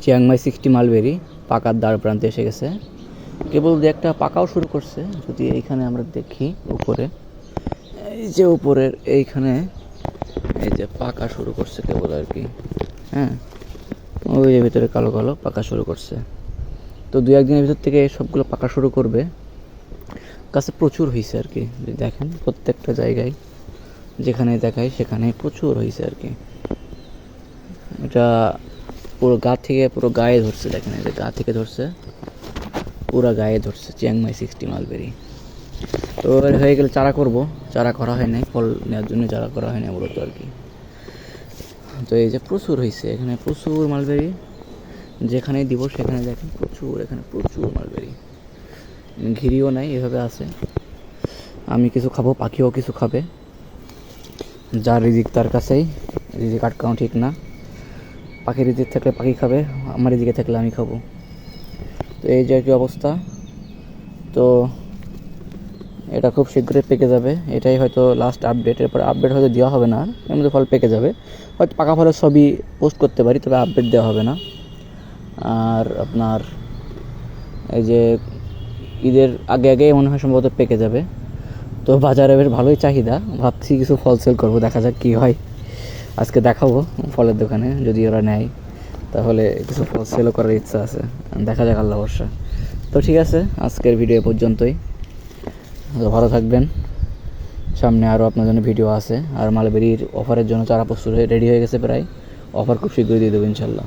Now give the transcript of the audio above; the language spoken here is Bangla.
চিয়াংমাই 60 মালবেরি পাকার দ্বার প্রান্তে এসে গেছে। কেবল দু একটা পাকাও শুরু করছে। যদি এইখানে আমরা দেখি উপরে, এই যে উপরের এইখানে এই যে পাকা শুরু করছে কেবল আর কি। হ্যাঁ, ওই যে ভিতরে কালো কালো পাকা শুরু করছে। তো দু একদিনের ভিতর থেকে সবগুলো পাকা শুরু করবে। গাছে প্রচুর হয়েছে আর কি, দেখেন প্রত্যেকটা জায়গায় যেখানে দেখায় সেখানে প্রচুর হয়েছে আর কি। এটা পুরো গা থেকে পুরো গায়ে ধরছে, দেখেন এই যে গা থেকে ধরছে, পুরো গায়ে ধরছে চিয়াংমাই 60 মালবেরি। তো এর হয়ে গেলে চারা করব, চারা করা হয় নাই, ফল নেওয়ার জন্য চারা করা হয় না মূলত আর কি। তো এই যে প্রচুর হয়েছে এখানে, প্রচুর মালবেরি, যেখানেই দিব সেখানে দেখেন প্রচুর, এখানে প্রচুর মালবেরি। ঘিরিও নাই, এভাবে আছে। আমি কিছু খাবো, পাখিও কিছু খাবে। যার রিজিক তার কাছেই, রিজিক আটকানো ঠিক না। পাখির রিজিক থাকলে পাখি খাবে, আমার রিজিকে থাকলে আমি খাবো। তো এই যে কি অবস্থা। তো এটা খুব শীঘ্রই পেকে যাবে, এটাই হয়তো লাস্ট আপডেট। এরপর আপডেট হয়তো দেওয়া হবে না, এর মধ্যে ফল পেকে যাবে। হয়তো পাকা ফলের সবই পোস্ট করতে পারি, তবে আপডেট দেওয়া হবে না। আর আপনার এই যে ঈদের আগে আগে মনে হয় সম্ভবত পেকে যাবে। তো বাজারে বেশ ভালোই চাহিদা, ভাবছি কিছু ফল সেল করবো, দেখা যাক কী হয়। আজকে দেখাবো ফলের দোকানে, যদি ওরা নেয় তাহলে কিছু ফল সেলও করার ইচ্ছা আছে, দেখা যাক আল্লাহ ভরসা। তো ঠিক আছে, আজকের ভিডিও পর্যন্তই। ভালো থাকবেন, সামনে আরও আপনার জন্য ভিডিও আছে। আর মালবেরির অফারের জন্য চারা প্রস্তুত রেডি হয়ে গেছে প্রায়, অফার খুব শীঘ্রই দিয়ে দেবো ইনশাল্লাহ।